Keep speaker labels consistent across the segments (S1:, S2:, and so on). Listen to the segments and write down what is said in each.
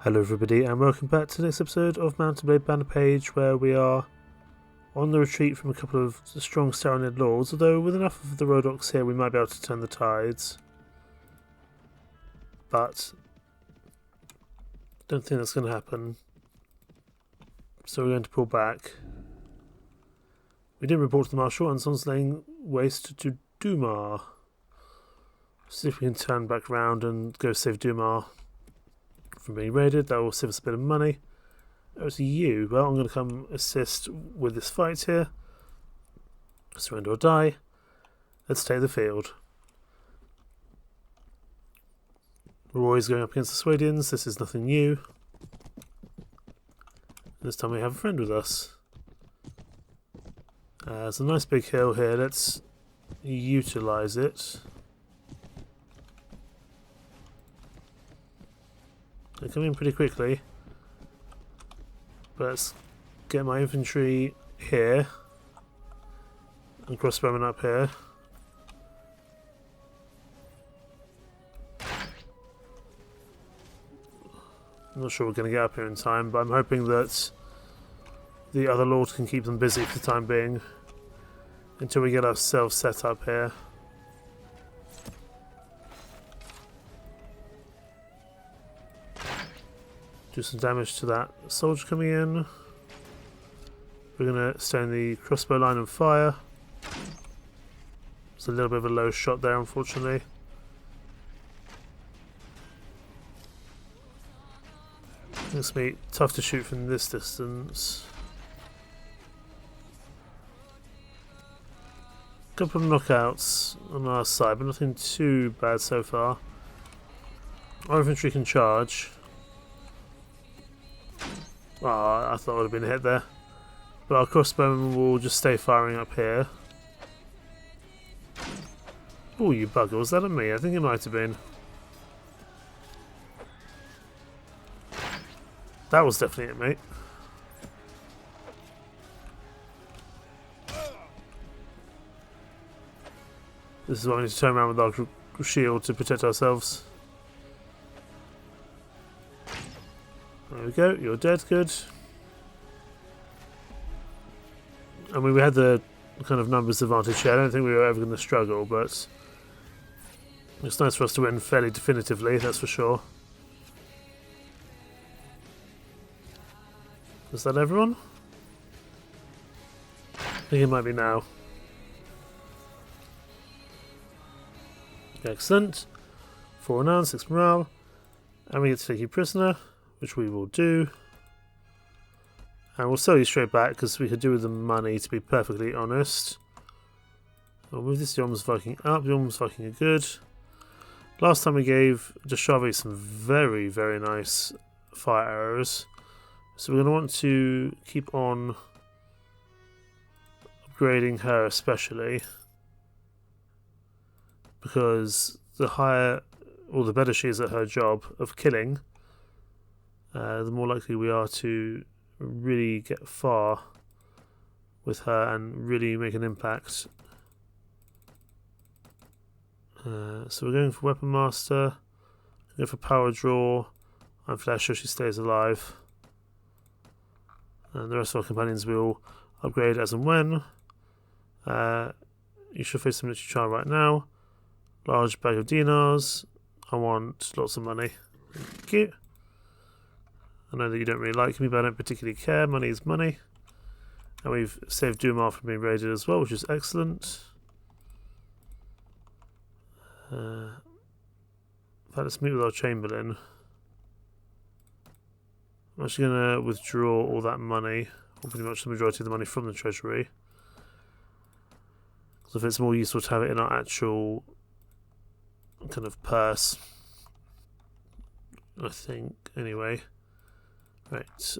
S1: Hello everybody and welcome back to this episode of Mountain Blade Bannerpage, where we are on the retreat from a couple of strong Saranid lords, although with enough of the Rodoks here we might be able to turn the tides. But I don't think that's going to happen, so we're going to pull back. We did report to the Marshal and someone's laying waste to Dumar. See if we can turn back round and go save Dumar from being raided. That will save us a bit of money. Oh, it's you. Well, I'm going to come assist with this fight here. Surrender or die. Let's take the field. We're always going up against the Swadians. This is nothing new. This time we have a friend with us. There's a nice big hill here. Let's utilise it. They come in pretty quickly, but let's get my infantry here and crossbowmen up here. I'm not sure we're going to get up here in time, but I'm hoping that the other lord can keep them busy for the time being until we get ourselves set up here. Do some damage to that soldier coming in. We're going to stay in the crossbow line and fire. It's a little bit of a low shot there, unfortunately. It's going to be tough to shoot from this distance. A couple of knockouts on our side, but nothing too bad so far. Our infantry can charge. Oh, I thought I would have been hit there. But our crossbowmen will just stay firing up here. Oh, you bugger. Was that at me? I think it might have been. That was definitely at me. This is why we need to turn around with our shield to protect ourselves. There we go, you're dead, good. I mean, we had the kind of numbers advantage here. I don't think we were ever going to struggle, but it's nice for us to win fairly definitively, that's for sure. Is that everyone? I think it might be now. Excellent. 4 renown, 6 morale. And we get to take you prisoner, which we will do. And we'll sell you straight back because we could do with the money, to be perfectly honest. We'll move this Yom's Viking up. Yom's Viking are good. Last time we gave Deshavi some very, very nice fire arrows. So we're going to want to keep on upgrading her especially. Because the higher, or the better she is at her job of killing, the more likely we are to really get far with her and really make an impact. So we're going for Weapon Master, going for Power Draw, and for that sure she stays alive. And the rest of our companions will upgrade as and when. You should face some military trial right now. Large bag of dinars. I want lots of money. Thank you. I know that you don't really like me, but I don't particularly care. Money is money. And we've saved Dumar from being raided as well, which is excellent. In fact, let's meet with our Chamberlain. I'm actually going to withdraw all that money, or pretty much the majority of the money from the treasury. Because if it's more useful to have it in our actual kind of purse, I think, anyway. Right,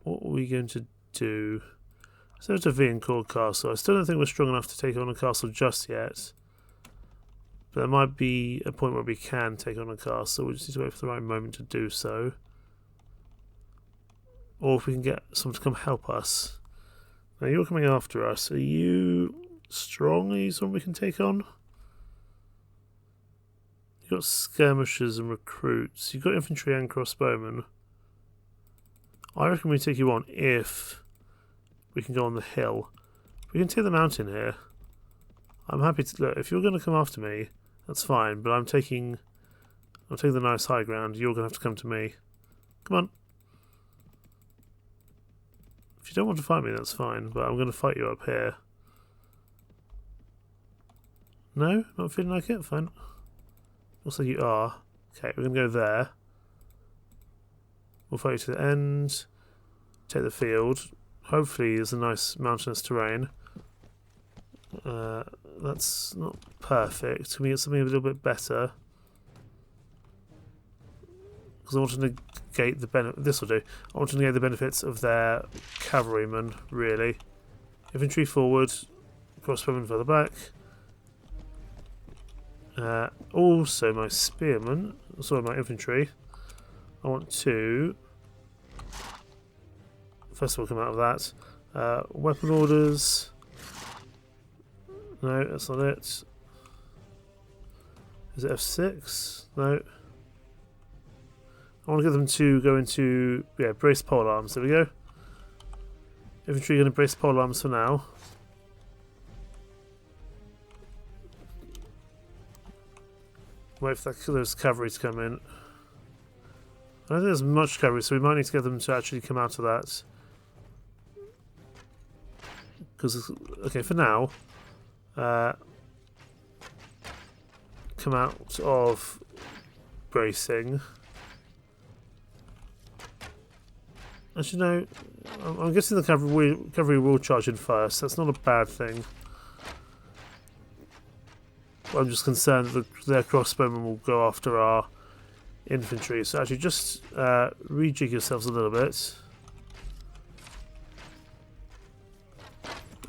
S1: what are we going to do? So to Viancourt Castle. I still don't think we're strong enough to take on a castle just yet. But there might be a point where we can take on a castle. We just need to wait for the right moment to do so. Or if we can get someone to come help us. Now you're coming after us. Are you strong? Are you someone we can take on? got skirmishers and recruits. You've got infantry and crossbowmen. I reckon we take you on if we can go on the hill. We can take the mountain here. I'm happy to look. If you're going to come after me, that's fine. But I'm taking the nice high ground. You're going to have to come to me. Come on. If you don't want to fight me, that's fine. But I'm going to fight you up here. No, not feeling like it. Fine. Looks like you are. Okay, we're going to go there. We'll fight you to the end. Take the field. Hopefully there's a nice mountainous terrain. That's not perfect. Can we get something a little bit better? Because I want to negate the benefit. This will do. I want to negate the benefits of their cavalrymen, really. Infantry forward. Crossbowmen further back. Also my spearmen. Sorry, my infantry. I want to first of all come out of that. Weapon orders. No, that's not it. Is it F6? No. I want to get them to go into brace pole arms. There we go. Infantry going to brace pole arms for now. Wait for those cavalry to come in. I don't think there's much cavalry, so we might need to get them to actually come out of that. Because, okay, for now, come out of bracing. Actually, no, I'm guessing the cavalry will charge in first. That's not a bad thing. I'm just concerned that their crossbowmen will go after our infantry. So actually just rejig yourselves a little bit.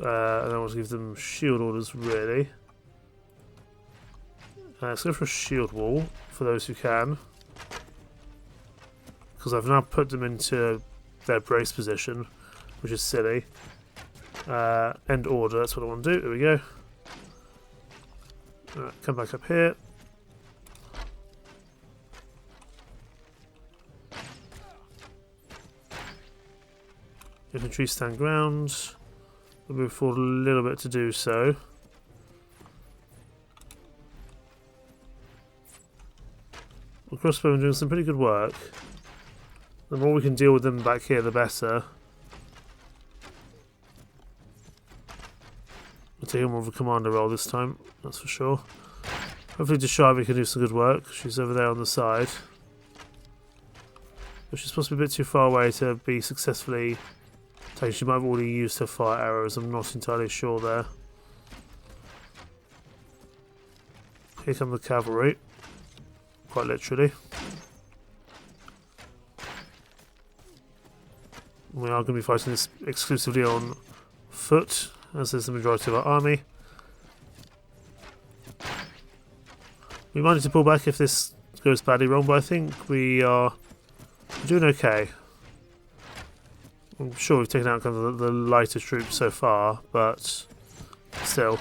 S1: I don't want to give them shield orders, really. Let's go for a shield wall, for those who can. Because I've now put them into their brace position, which is silly. End order, that's what I want to do. There we go. Come back up here. Infantry stand ground. We'll move forward a little bit to do so. The crossbowmen doing some pretty good work. The more we can deal with them back here, the better. We'll take more of a commander role this time, that's for sure. Hopefully Deshavi can do some good work. She's over there on the side. But she's supposed to be a bit too far away to be successfully taken. She might have already used her fire arrows, I'm not entirely sure there. Here come the cavalry. Quite literally. We are going to be fighting this exclusively on foot, as is the majority of our army. We might need to pull back if this goes badly wrong, but I think we are doing okay. I'm sure we've taken out kind of the lighter troops so far, but still.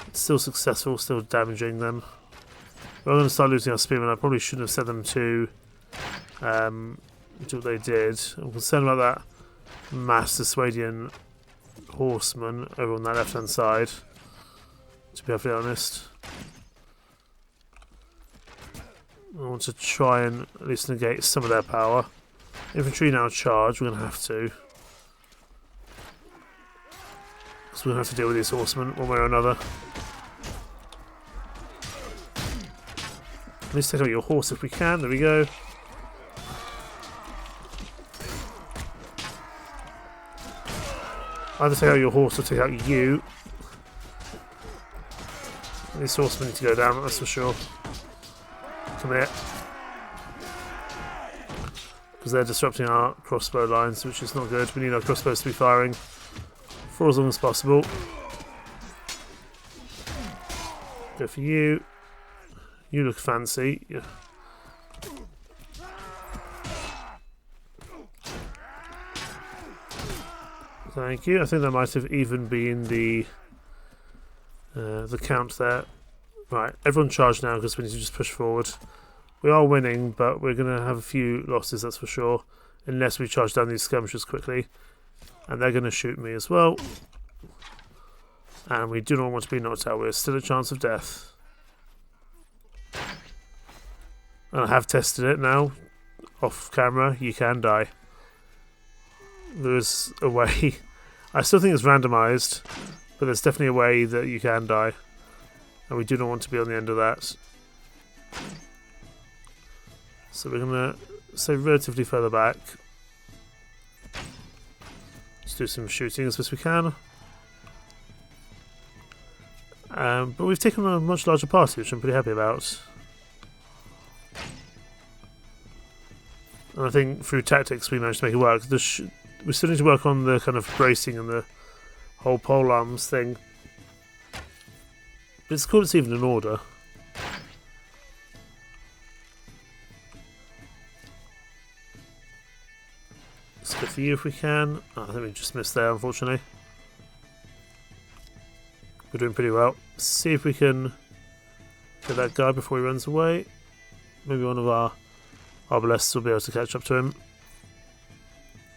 S1: It's still successful, still damaging them. We're going to start losing our spearmen. I probably shouldn't have set them to do what they did. I'm concerned about that mass Dissuadian horseman over on that left hand side, to be perfectly honest. I want to try and at least negate some of their power. Infantry now charge, we're going to have to. Because we're going to have to deal with these horsemen one way or another. Let's take out your horse if we can, there we go. Either take out your horse or take out you. These horsemen need to go down, that's for sure. Come here. Because they're disrupting our crossbow lines, which is not good. We need our crossbows to be firing for as long as possible. Go for you. You look fancy. Yeah. Thank you. I think that might have even been the count there. Right, everyone charge now because we need to just push forward. We are winning, but we're going to have a few losses, that's for sure. Unless we charge down these skirmishers quickly. And they're going to shoot me as well. And we do not want to be knocked out. We're still a chance of death. And I have tested it now. Off camera, you can die. There's a way. I still think it's randomised. But there's definitely a way that you can die. And we do not want to be on the end of that. So we're going to stay relatively further back. Let's do some shooting as best we can. But we've taken on a much larger party, which I'm pretty happy about. And I think through tactics we managed to make it work. We still need to work on the kind of bracing and the whole pole arms thing. But it's cool it's even in order. Let's go for you if we can. Oh, I think we just missed there, unfortunately. We're doing pretty well. See if we can get that guy before he runs away. Maybe one of our arbalests will be able to catch up to him.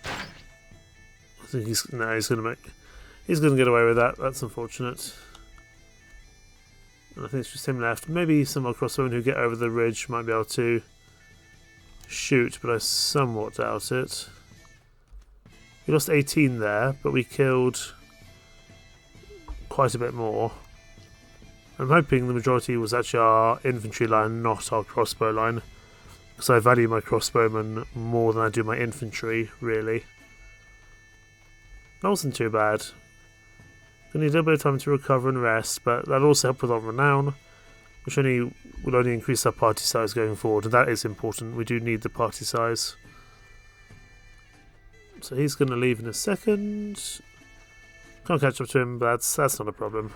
S1: I think he's gonna get away with that. That's unfortunate. And I think it's just him left. Maybe some more crossbowmen who get over the ridge might be able to shoot, but I somewhat doubt it. We lost 18 there, but we killed quite a bit more. I'm hoping the majority was actually our infantry line, not our crossbow line, because I value my crossbowmen more than I do my infantry, really. That wasn't too bad. Gonna need a little bit of time to recover and rest, but that'll also help with our renown, which will only increase our party size going forward, and that is important. We do need the party size. So he's going to leave in a second. Can't catch up to him, but that's not a problem.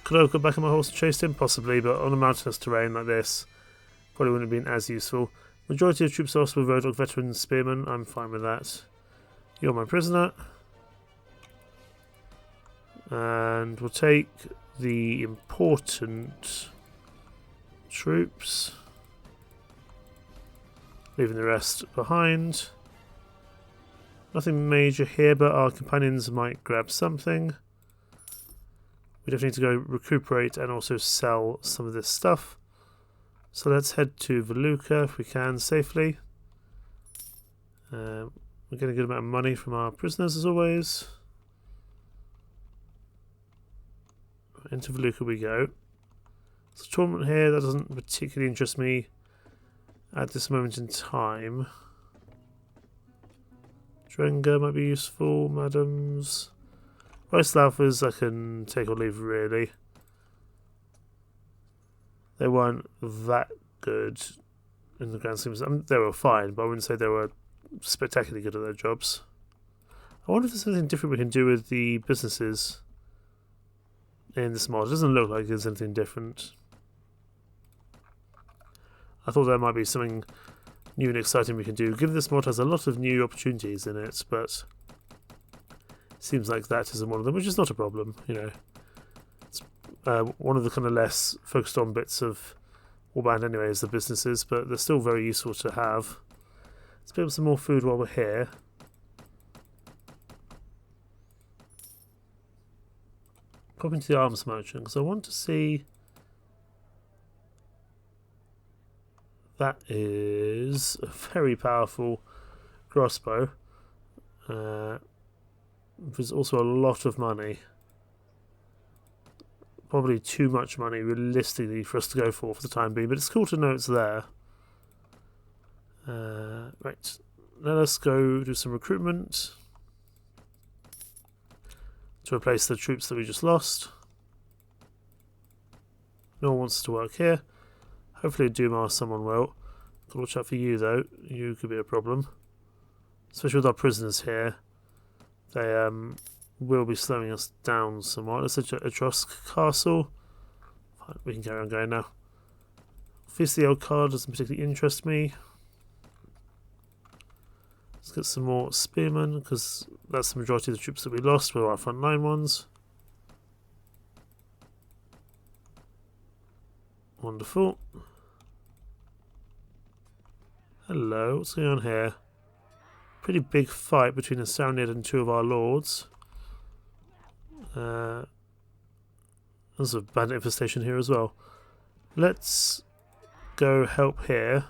S1: Could I have got back on my horse and chased him? Possibly, but on a mountainous terrain like this, probably wouldn't have been as useful. Majority of troops lost were Roadhog veteran spearmen. I'm fine with that. You're my prisoner. And we'll take the important troops, leaving the rest behind. Nothing major here, but our companions might grab something. We definitely need to go recuperate and also sell some of this stuff. So let's head to Veluca if we can safely. We're getting a good amount of money from our prisoners as always. Into Veluca we go. So tournament here, that doesn't particularly interest me at this moment in time. Drenga might be useful, madams. Rice-Laufers I can take or leave really. They weren't that good in the grand scheme. I mean, they were fine, but I wouldn't say they were spectacularly good at their jobs. I wonder if there's anything different we can do with the businesses in this mod. It doesn't look like there's anything different. I thought there might be something new and exciting we can do. Given this mod has a lot of new opportunities in it, but it seems like that isn't one of them, which is not a problem, you know. It's one of the kind of less focused on bits of Warband anyway is the businesses, but they're still very useful to have. Let's pick up some more food while we're here. Pop into the arms merchant because I want to see. That is a very powerful crossbow. There's also a lot of money. Probably too much money realistically for us to go for the time being, but it's cool to know it's there. Right, let us go do some recruitment to replace the troops that we just lost. No one wants to work here. Hopefully Dumar someone will. Gotta watch out for you though. You could be a problem. Especially with our prisoners here. They will be slowing us down somewhat. Let's say Etrusc Castle. Fine, we can carry on going now. Obviously the old card doesn't particularly interest me. Let's get some more spearmen, because that's the majority of the troops that we lost were our front line ones. Wonderful. Hello, what's going on here? Pretty big fight between a Sarnid and two of our lords. There's a bandit infestation here as well. Let's go help here.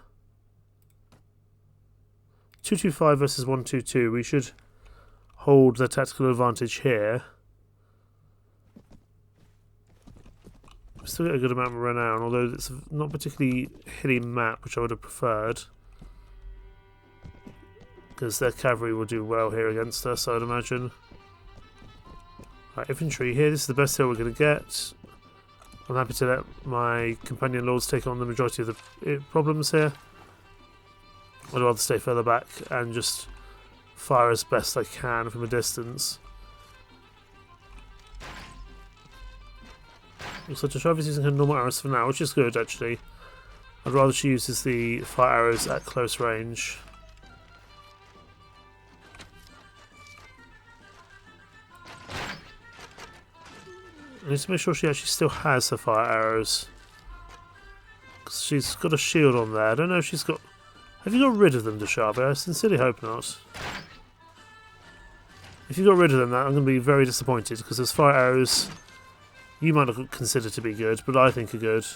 S1: 225 versus 122. We should hold the tactical advantage here. We still get a good amount of renown, although it's not particularly hilly map, which I would have preferred. Because their cavalry will do well here against us, I'd imagine. Right, infantry here. This is the best hill we're going to get. I'm happy to let my companion lords take on the majority of the problems here. I'd rather stay further back and just fire as best I can from a distance. Looks like Jashavi's using her normal arrows for now, which is good actually. I'd rather she uses the fire arrows at close range. I need to make sure she actually still has her fire arrows. Because she's got a shield on there. I don't know if she's got... Have you got rid of them, Deshavi? I sincerely hope not. If you got rid of them, I'm going to be very disappointed. Because those fire arrows you might not consider to be good, but I think are good.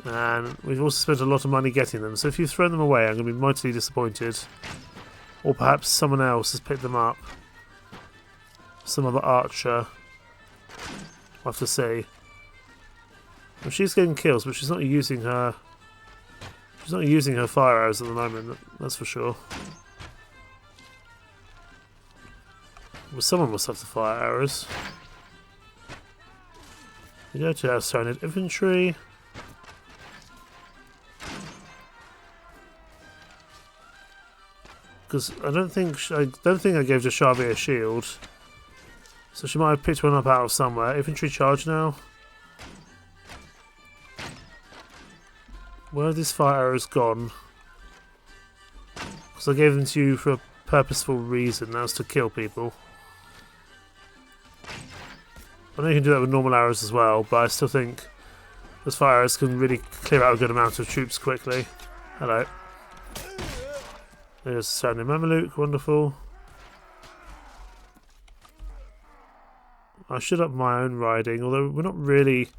S1: And we've also spent a lot of money getting them. So if you've thrown them away, I'm going to be mightily disappointed. Or perhaps someone else has picked them up. Some other archer. I'll have to see. Well, she's getting kills, but she's not using her. She's not using her fire arrows at the moment. That's for sure. Well, someone must have the fire arrows. We go to our Sarnid infantry. Because I don't think I gave Jashavi a shield. So she might have picked one up out of somewhere. Infantry charge now. Where are these fire arrows gone? Because I gave them to you for a purposeful reason. That's to kill people. I know you can do that with normal arrows as well, but I still think those fire arrows can really clear out a good amount of troops quickly. Hello. There's Sarnid Mameluke. Wonderful. I should up my own riding, although we're not really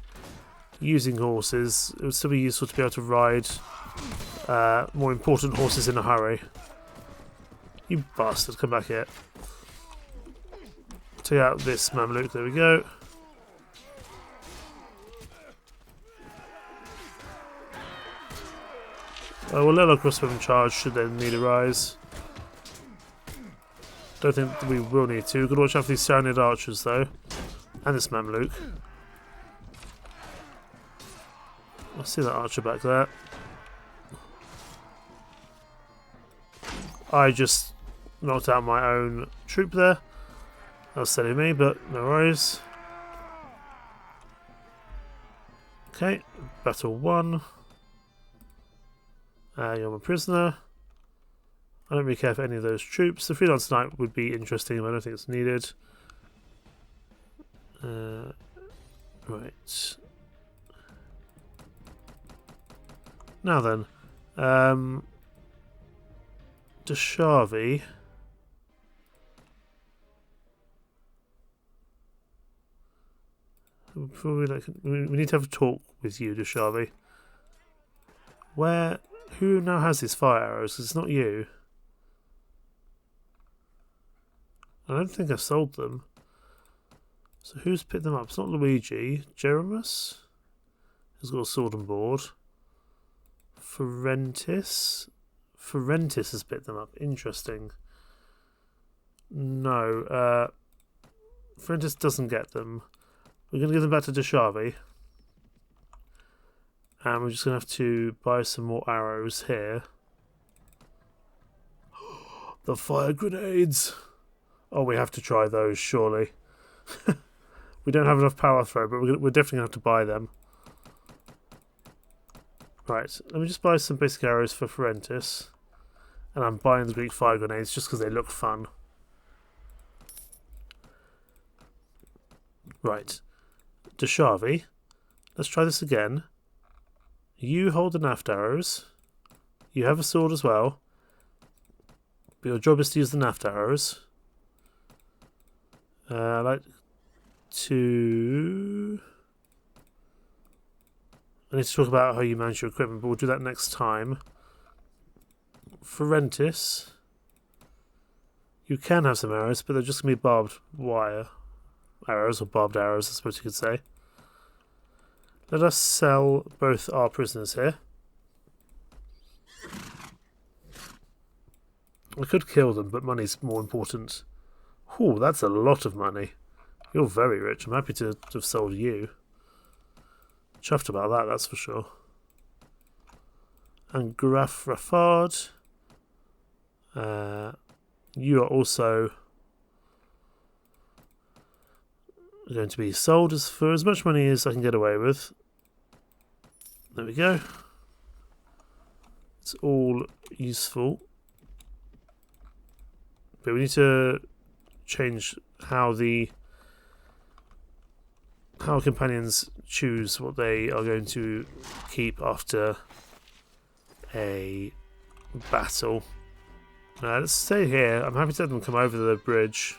S1: using horses. It would still be useful to be able to ride more important horses in a hurry. You bastard, come back here. Take out this Mameluke, there we go. We'll let our crossbowmen charge should their need arise. Don't think we will need to. Gotta watch out for these Sarnid archers though. And this Mameluke. I see that archer back there. I just knocked out my own troop there. That was silly me, but no worries. Okay, battle 1. You're my prisoner. I don't really care for any of those troops. The freelance knight would be interesting, but I don't think it's needed. Right. Now then, Deshavi. Before we need to have a talk with you, Deshavi. Who now has these fire arrows? 'Cause it's not you. I don't think I sold them. So who's picked them up? It's not Luigi. Jeremus has got a sword and board. Ferentis has picked them up. Interesting. No, Ferentis doesn't get them. We're going to give them back to Deshavi. And we're just going to have to buy some more arrows here. The fire grenades! Oh, we have to try those, surely. We don't have enough power throw, but we're definitely going to have to buy them. Right, let me just buy some basic arrows for Ferentis. And I'm buying the Greek fire grenades just because they look fun. Right. Deshavi, Let's try this again. You hold the naft arrows. You have a sword as well. But your job is to use the naft arrows. I'd like to... I need to talk about how you manage your equipment, but we'll do that next time. Forentis. You can have some arrows, but they're just going to be barbed wire arrows, or barbed arrows, I suppose you could say. Let us sell both our prisoners here. I could kill them, but money's more important. Ooh, that's a lot of money. You're very rich. I'm happy to have sold you. Chuffed about that, that's for sure. And Graf Raffard. You are also going to be sold for as much money as I can get away with. There we go. It's all useful. But we need to change how companions choose what they are going to keep after a battle. Let's stay here. I'm happy to let them come over the bridge.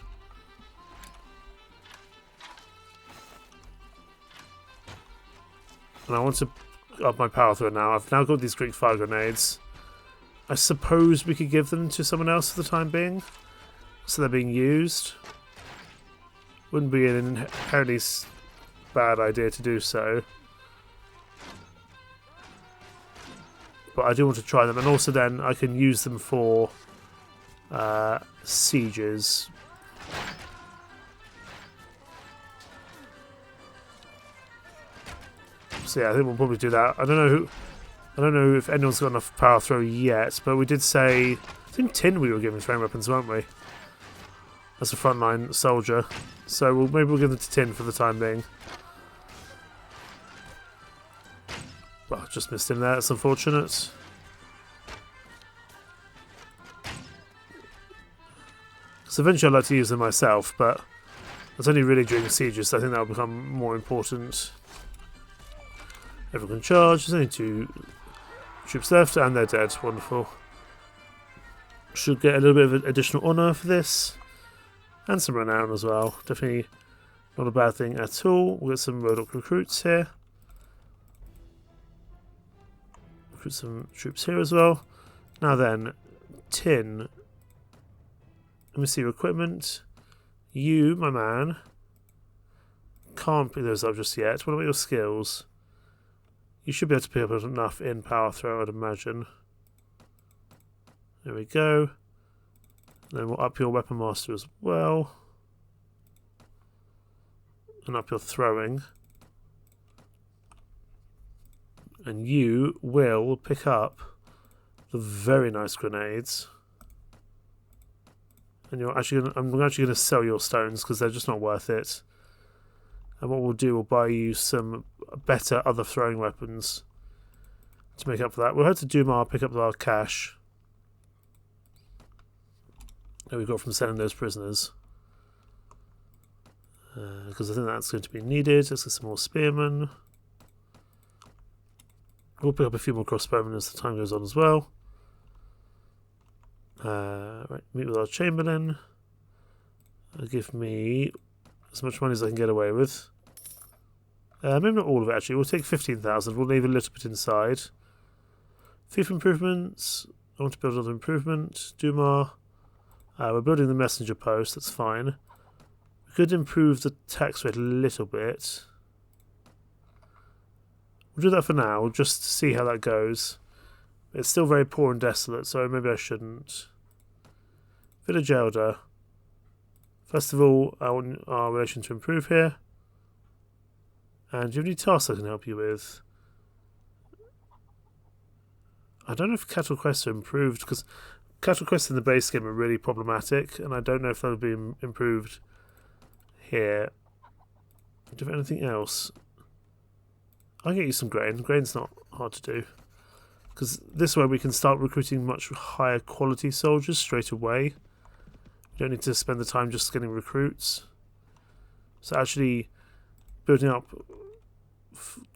S1: And I want to up my power through now. I've now got these Greek fire grenades. I suppose we could give them to someone else for the time being. So they're being used. Wouldn't be an inherently bad idea to do so. But I do want to try them. And also then I can use them for sieges. So yeah, I think we'll probably do that. I don't know if anyone's got enough power throw yet, but we did say, I think tin we were giving thrown weapons, weren't we? As a frontline soldier. So maybe we'll give them to tin for the time being. Well, just missed him there, that's unfortunate. So eventually I'd like to use them myself, but it's only really during sieges, so I think that will become more important. Everyone can charge, there's only 2 troops left, and they're dead, wonderful. Should get a little bit of additional honour for this, and some renown as well, definitely not a bad thing at all. We'll get some Rodok recruits here. Recruit some troops here as well. Now then, tin. Let me see your equipment. You, my man, can't pick those up just yet. What about your skills? You should be able to pick up enough in power throw, I'd imagine. There we go. Then we'll up your weapon master as well. And up your throwing. And you will pick up the very nice grenades. And I'm actually going to sell your stones because they're just not worth it. And what we'll do, we'll buy you some better other throwing weapons to make up for that. We'll head to Dumar, pick up our cash that we got from selling those prisoners. Because I think that's going to be needed. Let's get some more spearmen. We'll pick up a few more crossbowmen as the time goes on as well. Right, meet with our chamberlain. Give me as much money as I can get away with. Maybe not all of it actually. We'll take 15,000. We'll leave a little bit inside. Thief improvements. I want to build another improvement. Dumar. We're building the messenger post. That's fine. We could improve the tax rate a little bit. We'll do that for now, just to see how that goes. It's still very poor and desolate, so maybe I shouldn't. Village Elder. First of all, I want our relation to improve here. And do you have any tasks I can help you with? I don't know if cattle quests are improved, because cattle quests in the base game are really problematic, and I don't know if they'll be improved here. Do you have anything else? I'll get you some grain. Grain's not hard to do. Because this way we can start recruiting much higher quality soldiers straight away. You don't need to spend the time just getting recruits. So actually building up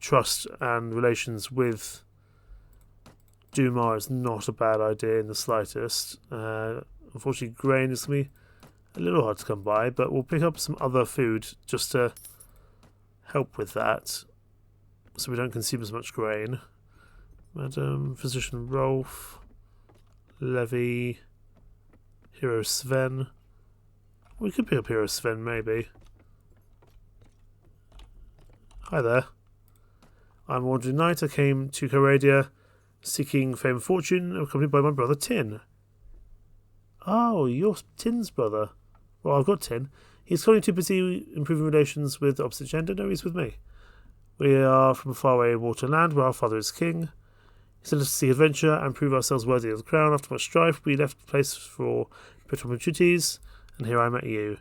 S1: trust and relations with Dumar is not a bad idea in the slightest. Unfortunately, grain is going to be a little hard to come by, but we'll pick up some other food just to help with that, so we don't consume as much grain. Madam, Physician Rolf, Levy, Hero Sven. We could pick up Hero Sven, maybe. Hi there. I'm a wandering knight. I came to Caradia seeking fame and fortune, accompanied by my brother Tin. Oh, you're Tin's brother. Well, I've got Tin. He's currently too busy improving relations with the opposite gender. No, he's with me. We are from a faraway waterland where our father is king. He sent us to seek adventure and prove ourselves worthy of the crown. After much strife, we left the place for better opportunities, and here I met you.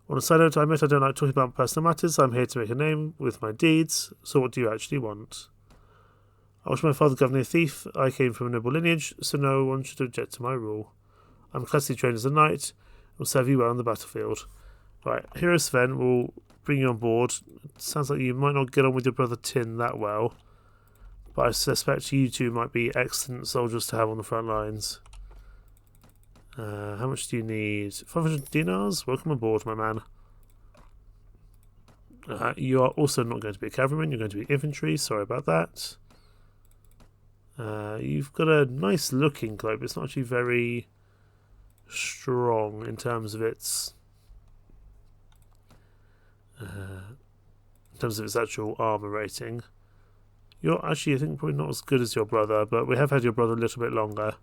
S1: On a side note, I don't like talking about personal matters. I'm here to make a name with my deeds. So what do you actually want? I watched my father govern a thief. I came from a noble lineage, so no one should object to my rule. I'm classically trained as a knight and will serve you well on the battlefield. Right, Hero Sven will bring you on board. It sounds like you might not get on with your brother Tin that well, but I suspect you two might be excellent soldiers to have on the front lines. How much do you need? 500 dinars? Welcome aboard, my man. You are also not going to be a cavalryman, you're going to be infantry. Sorry about that. You've got a nice looking cloak, but it's not actually very strong in terms of its actual armor rating. You're actually, I think, probably not as good as your brother, but we have had your brother a little bit longer.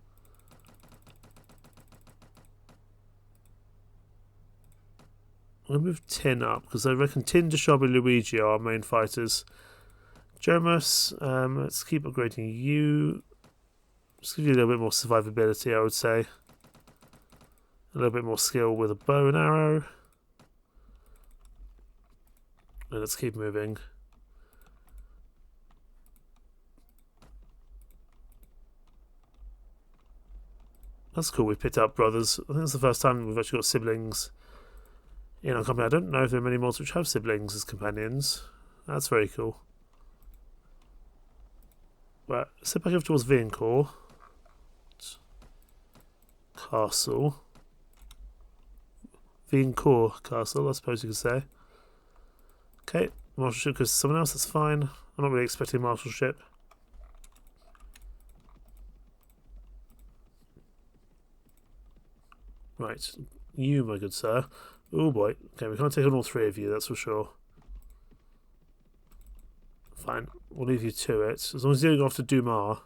S1: I'm going to move Tin up, because I reckon Tin, Deshabi, and Luigi are our main fighters. Jomus, let's keep upgrading you. Just give you a little bit more survivability, I would say. A little bit more skill with a bow and arrow. And let's keep moving. That's cool, we picked up brothers. I think it's the first time we've actually got siblings in our company. I don't know if there are many mods which have siblings as companions. That's very cool. Right, let's head back over towards Viencourt. Castle. Viencourt Castle, I suppose you could say. Okay, marshalship goes to someone else, that's fine. I'm not really expecting marshalship. Right, you, my good sir. Oh boy. Okay, we can't take on all three of you, that's for sure. Fine, we'll leave you to it. As long as you don't go after Dumar.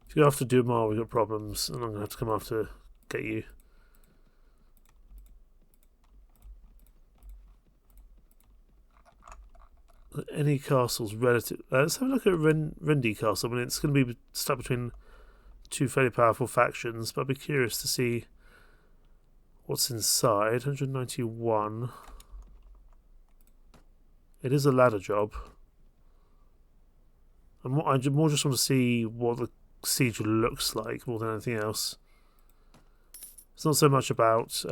S1: If you go after Dumar, we've got problems, and I'm going to have to come after get you. Any castles relative... let's have a look at Rendi Castle. I mean, it's going to be stuck between two fairly powerful factions, but I'd be curious to see what's inside. 191. It is a ladder job. I more just want to see what the siege looks like more than anything else. It's not so much about...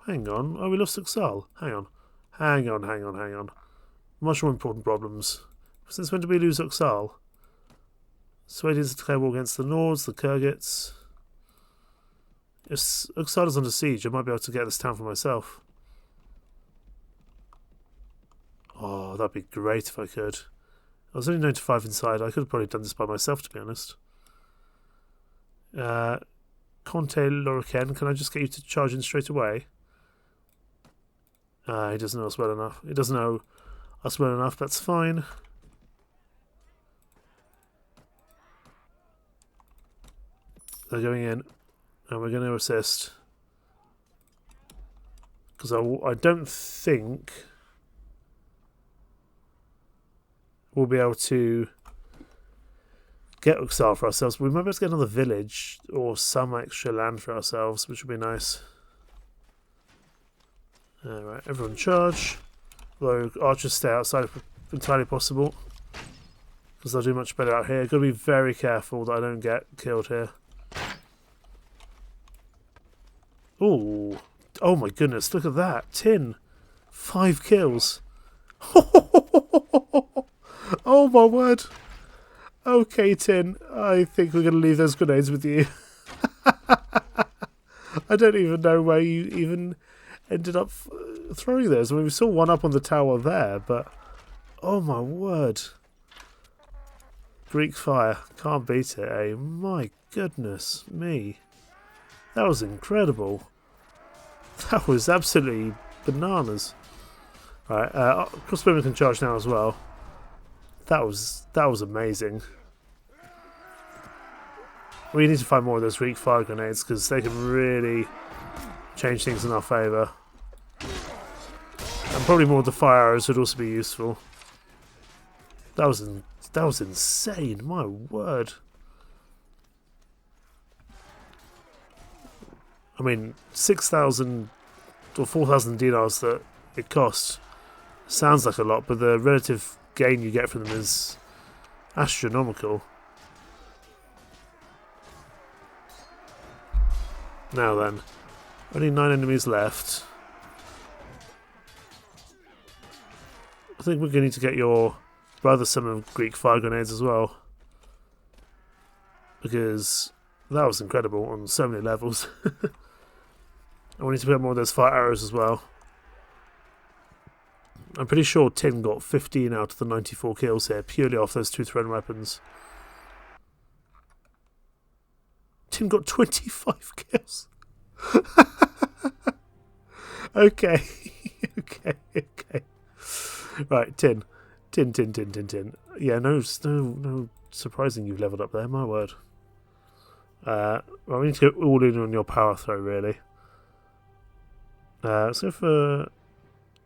S1: hang on. Oh, we lost Uxal. Hang on. Much more important problems. Since when did we lose Uxal? Swedians declare war against the Nords, the Kurgits. If Uxal is under siege, I might be able to get this town for myself. Oh, that'd be great if I could. I was only 95 inside. I could have probably done this by myself, to be honest. Conte Loriken, can I just get you to charge in straight away? He doesn't know us well enough. He doesn't know us well enough. That's fine. They're going in, and we're going to assist. Because I don't think we'll be able to get Uxal for ourselves. We might be able to get another village or some extra land for ourselves, which would be nice. Alright, everyone charge. Although archers stay outside if entirely possible, because they'll do much better out here. Got to be very careful that I don't get killed here. Ooh, Oh my goodness, look at that. Tin. 5 kills. Oh my word. Okay, Tin. I think we're going to leave those grenades with you. I don't even know where you even ended up throwing those. I mean, we saw one up on the tower there, but... Oh my word. Greek fire. Can't beat it, eh? My goodness me. That was incredible. That was absolutely bananas. Right, crossbowmen can charge now as well. That was amazing. We need to find more of those Greek fire grenades because they can really change things in our favour. And probably more of the fire arrows would also be useful. That was insane, my word. I mean, 6,000 or 4,000 dinars that it costs sounds like a lot, but the relative gain you get from them is astronomical. Now then, only 9 enemies left. I think we're going to need to get your brother some Greek fire grenades as well. Because that was incredible on so many levels. And we need to put more of those fire arrows as well. I'm pretty sure Tin got 15 out of the 94 kills here, purely off those 2 thrown weapons. Tin got 25 kills. Okay. Okay. Right, Tin. Tin. Yeah, no surprising you've leveled up there, my word. Well, we need to go all in on your power throw, really. Let's go for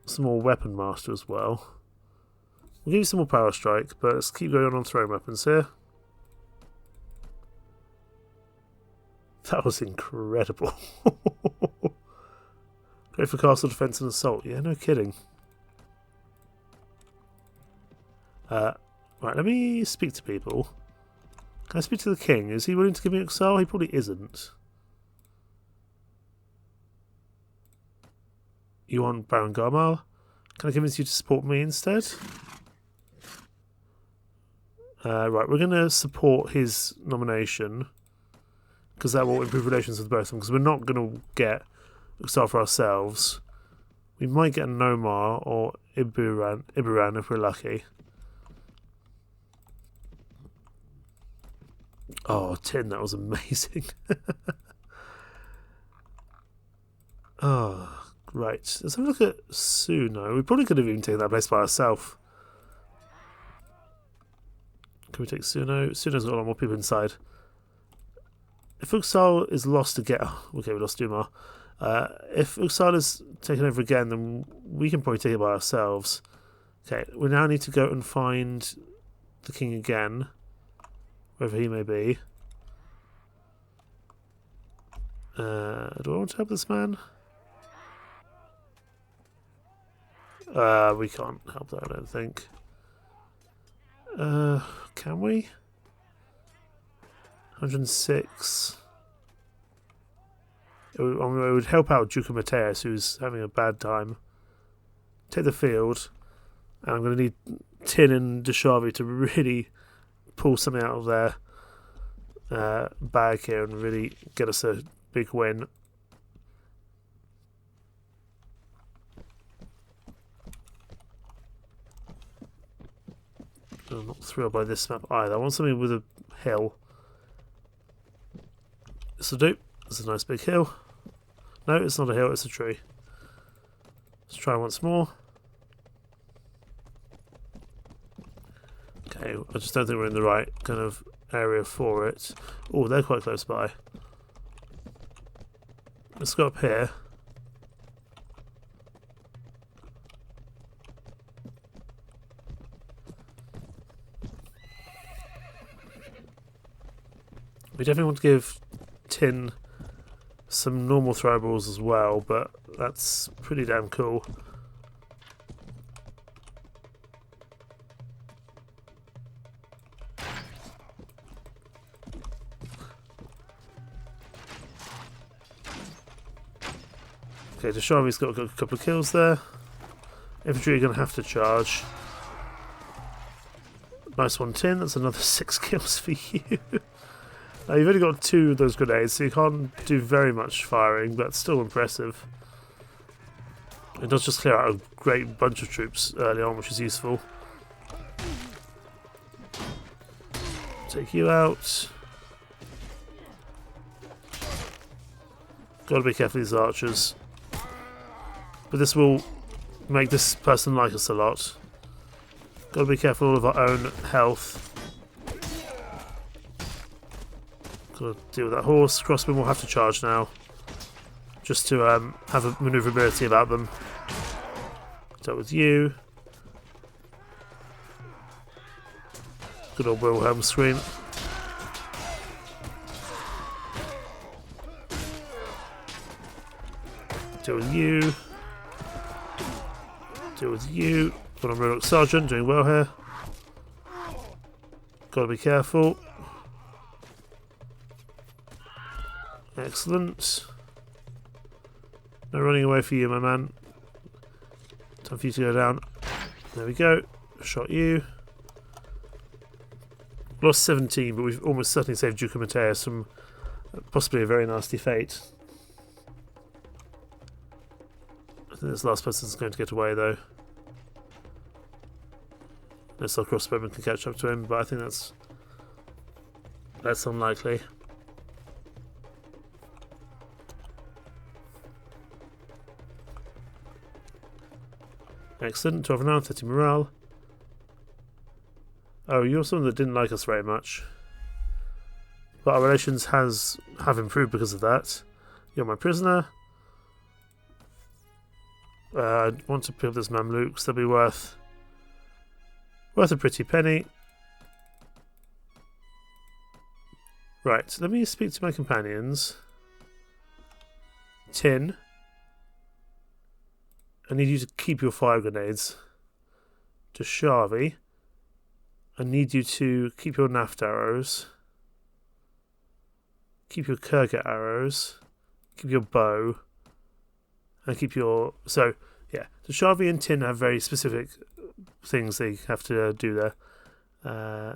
S1: some more weapon master as well. We'll give you some more power strike, but let's keep going on throwing weapons here. That was incredible. Great for castle defense and assault. Yeah, no kidding. Right, let me speak to people. Can I speak to the king? Is he willing to give me exile? He probably isn't. You want Baron Garmal? Can I convince you to support me instead? Right, we're going to support his nomination because that will improve relations with both of them, because we're not going to get exile for ourselves. We might get Nomar or Iburan if we're lucky. Oh, Tin, that was amazing. Oh, right. Let's have a look at Suno. We probably could have even taken that place by ourselves. Can we take Suno? Suno's got a lot more people inside. If Uxal is lost again... Oh, okay, we lost Dumar. If Uxal is taken over again, then we can probably take it by ourselves. Okay, we now need to go and find the king again, wherever he may be. Do I want to help this man? We can't help that, I don't think. Can we? 106. It would help out Duke of Mateus, who's having a bad time. Take the field. And I'm going to need Tin and Deshavi to really pull something out of their bag here and really get us a big win. I'm not thrilled by this map either. I want something with a hill. This will do. It's a nice big hill. No, it's not a hill, it's a tree. Let's try once more. Okay, I just don't think we're in the right kind of area for it. Oh, they're quite close by. Let's go up here. We definitely want to give Tin some normal throwables as well, but that's pretty damn cool. Okay, Dashavi's got a couple of kills there. Infantry are going to have to charge. Nice one, Tin. That's another 6 kills for you. You've only got 2 of those grenades, so you can't do very much firing, but it's still impressive. It does just clear out a great bunch of troops early on, which is useful. Take you out. Gotta be careful with these archers. But this will make this person like us a lot. Gotta be careful of our own health. Gotta deal with that horse. Crossbow will have to charge now. Just to have a manoeuvrability about them. Dealt with you. Good old Wilhelm screen. Deal with you. Deal with you. Got on Roanoke Sergeant, doing well here. Gotta be careful. Excellent. No running away for you, my man. Time for you to go down. There we go. Shot you. Lost 17, but we've almost certainly saved Duke of Mateus from possibly a very nasty fate. I think this last person's going to get away, though. Unless our crossbowman can catch up to him, but I think that's unlikely. Excellent. 12 renown, 30 morale. Oh, you're someone that didn't like us very much. But our relations have improved because of that. You're my prisoner. I want to pick up this Mamluks. They'll be worth a pretty penny. Right, let me speak to my companions. Tin. I need you to keep your fire grenades. To Shavi. I need you to keep your Naft arrows. Keep your Kurgat arrows. Keep your bow. And keep your... So, yeah. The Shavi and Tin have very specific things they have to do there.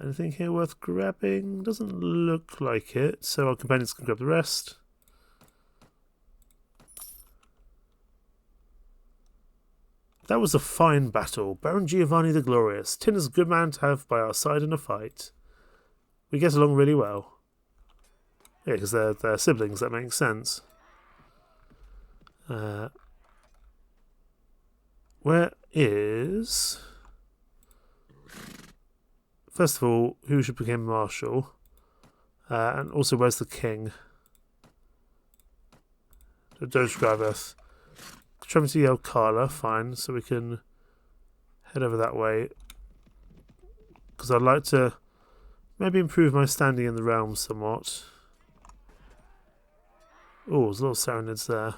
S1: Anything here worth grabbing? Doesn't look like it. So our companions can grab the rest. That was a fine battle. Baron Giovanni the Glorious. Tin is a good man to have by our side in a fight. We get along really well. Yeah, because they're siblings, that makes sense. Where is... First of all, who should become Marshal? And also, where's the King? Doge Graveth. Tremity El Kala, fine, so we can head over that way. Because I'd like to maybe improve my standing in the realm somewhat. Oh, there's a lot of Saronids there.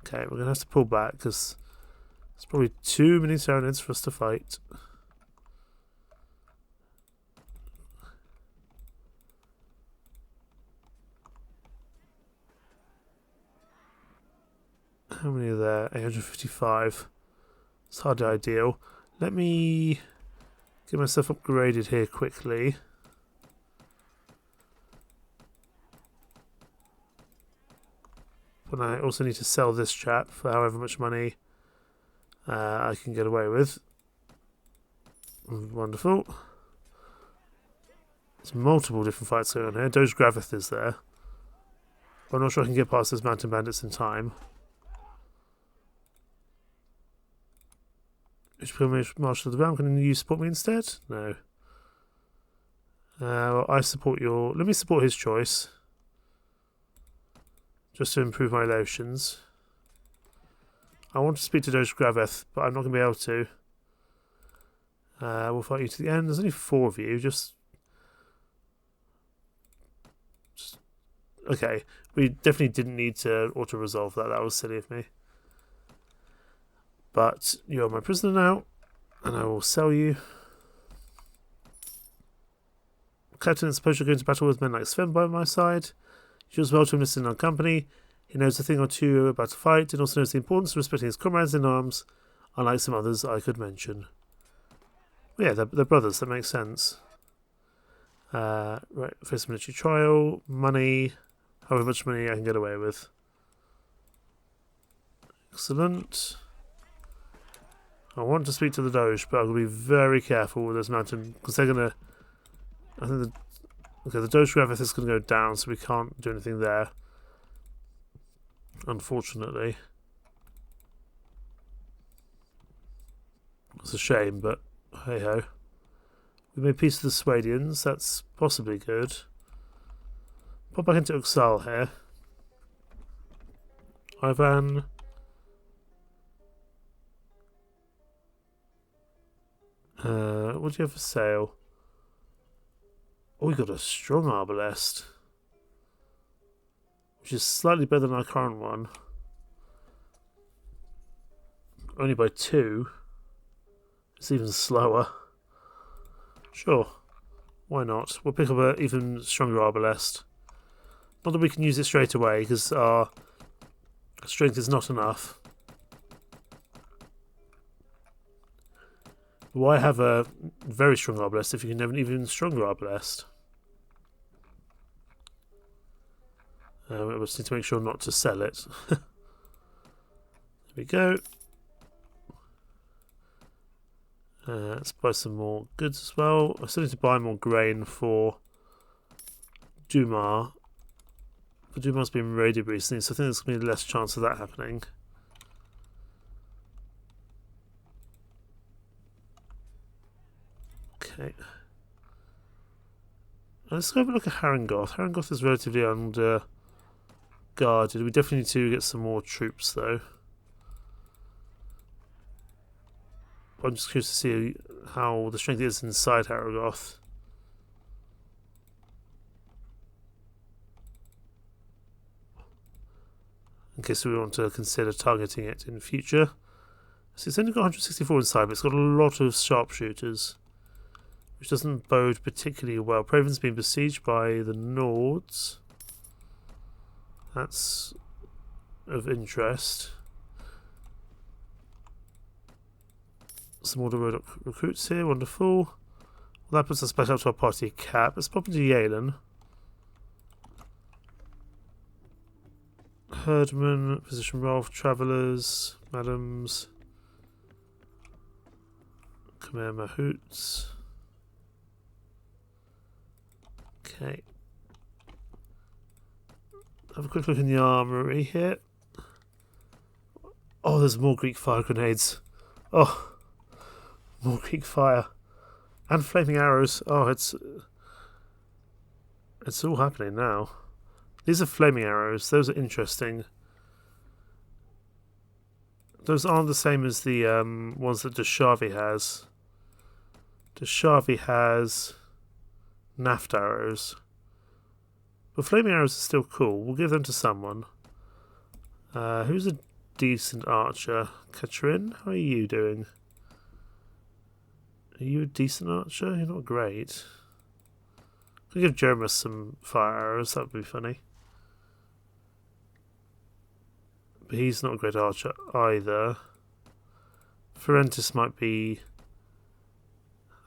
S1: Okay, we're going to have to pull back because there's probably too many Saronids for us to fight. How many are there? 855. It's hardly ideal. Let me get myself upgraded here quickly. But I also need to sell this chap for however much money I can get away with. Wonderful. There's multiple different fights going on here. Doge Graveth is there. I'm not sure I can get past those mountain bandits in time. Marshal of the Realm, can you support me instead? No. Well, I support your... Let me support his choice. Just to improve my relations. I want to speak to Doge Graveth, but I'm not going to be able to. We'll fight you to the end. There's only 4 of you. Just... Okay. We definitely didn't need to auto-resolve that. That was silly of me. But you're my prisoner now, and I will sell you. Captain, suppose you're going to battle with men like Sven by my side. You as well to enlist in our company. He knows a thing or two about a fight, and also knows the importance of respecting his comrades in arms, unlike some others I could mention. Yeah, they're brothers, that makes sense. Right, first military trial, money, however much money I can get away with. Excellent. I want to speak to the Doge, but I'll be very careful with this mountain, because they're going to... I think the Doge Gravith is going to go down, so we can't do anything there. Unfortunately. It's a shame, but hey-ho. We made peace with the Swadians, that's possibly good. Pop back into Uxal here. Ivan. What do you have for sale? Oh, we got a strong arbalest, which is slightly better than our current one. Only by 2. It's even slower. Sure, why not? We'll pick up an even stronger arbalest. Not that we can use it straight away, because our strength is not enough. Why have a very strong arbalest if you can have an even stronger arbalest? We just need to make sure not to sell it. There we go. Let's buy some more goods as well. I still need to buy more grain for Dumar. But Dumar's been raided recently, so I think there's going to be less chance of that happening. Okay. Let's go have a look at Harengoth. Harengoth is relatively under guarded. We definitely need to get some more troops though. I'm just curious to see how the strength is inside Harengoth. In case we want to consider targeting it in future. So it's only got 164 inside, but it's got a lot of sharpshooters, which doesn't bode particularly well. Praven's been besieged by the Nords. That's of interest. Some more road recruits here, wonderful. Well, that puts us back up to our party cap. Let's pop into Yalen. Herdman, position Rolf, Travellers, Madams, Khmer Mahouts. Okay. Have a quick look in the armory here. Oh, there's more Greek fire grenades. Oh, more Greek fire. And flaming arrows. Oh, it's all happening now. These are flaming arrows. Those are interesting. Those aren't the same as the ones that Deshavi has. Deshavi has naft arrows. But flaming arrows are still cool. We'll give them to someone. Who's a decent archer? Katrin, how are you doing? Are you a decent archer? You're not great. I'll give Jeremy some fire arrows. That would be funny. But he's not a great archer either. Ferentis might be...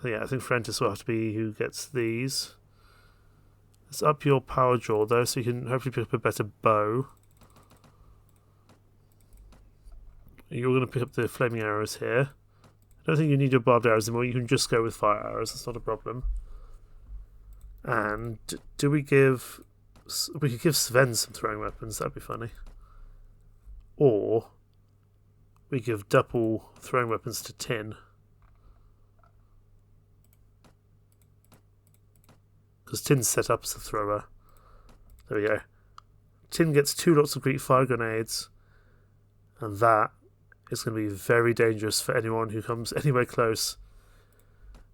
S1: Yeah, I think Ferentis will have to be who gets these. Let's up your power draw though, so you can hopefully pick up a better bow. You're going to pick up the flaming arrows here. I don't think you need your barbed arrows anymore. You can just go with fire arrows. That's not a problem. And do we give... We could give Sven some throwing weapons. That'd be funny. Or we give double throwing weapons to Tin. Because Tin's set up as a thrower. There we go. Tin gets 2 lots of Greek fire grenades. And that is going to be very dangerous for anyone who comes anywhere close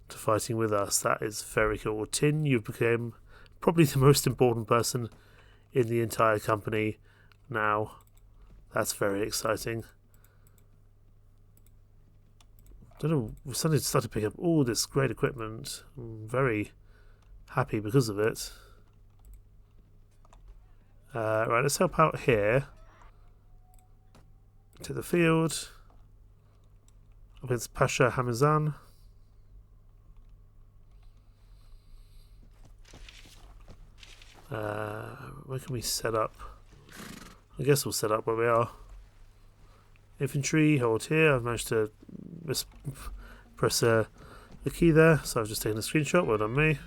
S1: to fighting with us. That is very cool. Tin, you've become probably the most important person in the entire company now. That's very exciting. I don't know, we suddenly started picking up all this great equipment. I'm very happy because of it. Right, let's help out here. To the field. Against Pasha Hamazan. Where can we set up? I guess we'll set up where we are. Infantry, hold here. I've managed to press the key there, so I've just taken a screenshot. Well done, me.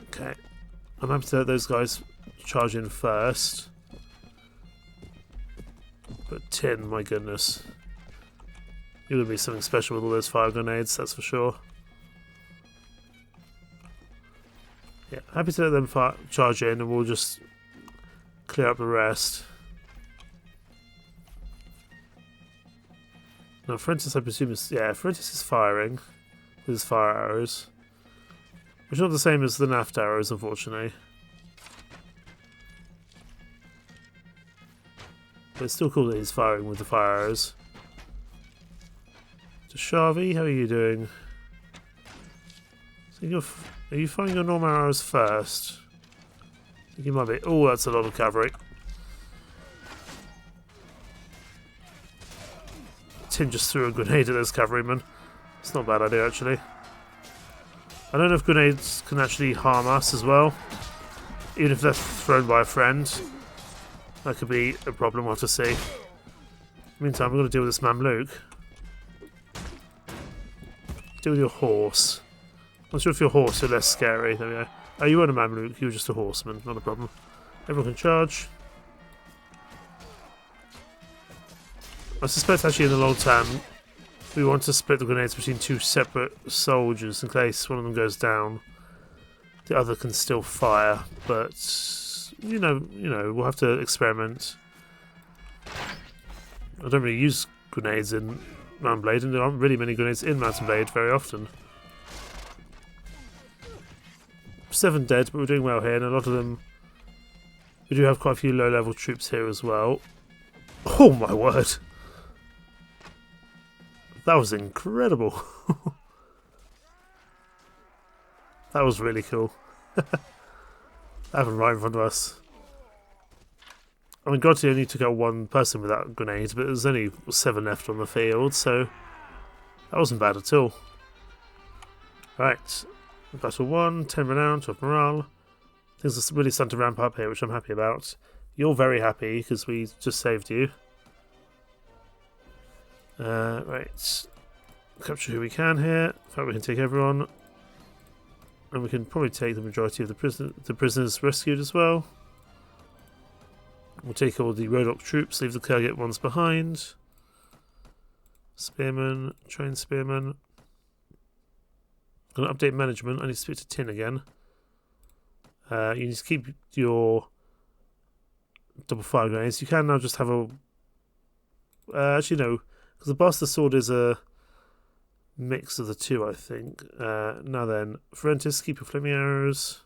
S1: Okay. I'm happy to let those guys charge in first. But tin, my goodness. It would be something special with all those fire grenades, that's for sure. Yeah, happy to let them charge in and we'll just clear up the rest. Now, Francis, I presume is... Yeah, Francis is firing with his fire arrows. Which is not the same as the naft arrows, unfortunately. But it's still cool that he's firing with the fire arrows. To Shavi, how are you doing? Are you firing your normal arrows first? I think you might be. Oh, that's a lot of cavalry. Tim just threw a grenade at those cavalrymen. It's not a bad idea, actually. I don't know if grenades can actually harm us as well. Even if they're thrown by a friend. That could be a problem, we'll have to see. Meantime, we're going to deal with this Mamluk. Deal with your horse. I'm not sure if your horse is less scary. There we go. Oh, you weren't a Mamluk, you were just a horseman. Not a problem. Everyone can charge. I suspect actually in the long term we want to split the grenades between two separate soldiers in case one of them goes down. The other can still fire, but you know, we'll have to experiment. I don't really use grenades in Mountain Blade, and there aren't really many grenades in Mountain Blade very often. 7 dead, but we're doing well here, and a lot of them... We do have quite a few low-level troops here as well. Oh my word! That was incredible! That was really cool. That happened right in front of us. I mean, Gotti only took out one person with that grenade, but there's only 7 left on the field, so that wasn't bad at all. Right, battle 1, 10 renown, 12 morale. Things are really starting to ramp up here, which I'm happy about. You're very happy because we just saved you. Right, capture who we can here. In fact, we can take everyone, and we can probably take the majority of the prisoners rescued as well. We'll take all the Rodok troops, leave the Kurgit ones behind. Spearmen, train spearmen. I'm going to update management. I need to speak to Tin again. You need to keep your double fire grenades. You can now just have a... actually, no, because the Bastard Sword is a mix of the two, I think. Now then, Ferentis, keep your flaming arrows.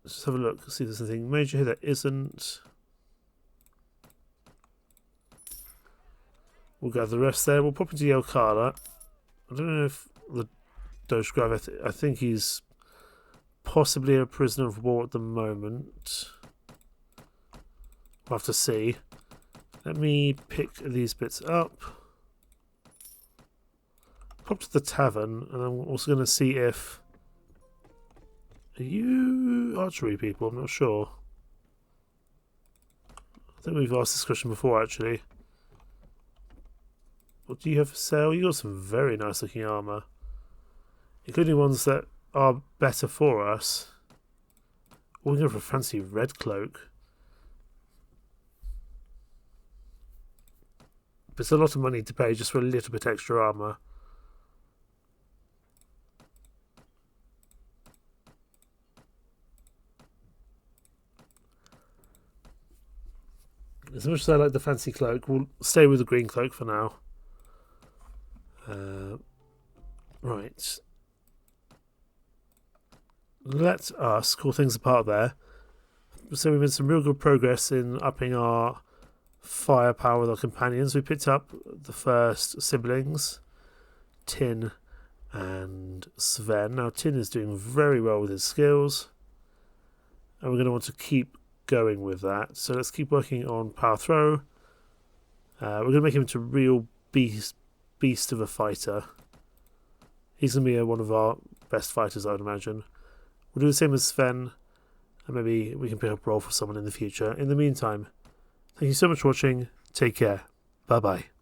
S1: Let's just have a look, see if there's anything major here. There isn't. We'll gather the rest there. We'll pop into Yelkala. I don't know if the Doge Grav, I think he's possibly a prisoner of war at the moment. We'll have to see. Let me pick these bits up. Pop to the tavern, and I'm also going to see if... Are you archery people? I'm not sure. I think we've asked this question before, actually. What do you have for sale? You got some very nice looking armour. Including ones that are better for us. Oh, we can go for a fancy red cloak. But it's a lot of money to pay just for a little bit extra armour. As much as I like the fancy cloak, we'll stay with the green cloak for now. Right. Let us call things apart there. So we've made some real good progress in upping our firepower with our companions. We picked up the first siblings, Tin and Sven. Now Tin is doing very well with his skills, and we're going to want to keep going with that. So let's keep working on power throw. We're going to make him into a real beast of a fighter. He's going to be one of our best fighters, I would imagine. We'll do the same as Sven, and maybe we can pick up a role for someone in the future. In the meantime, thank you so much for watching. Take care. Bye-bye.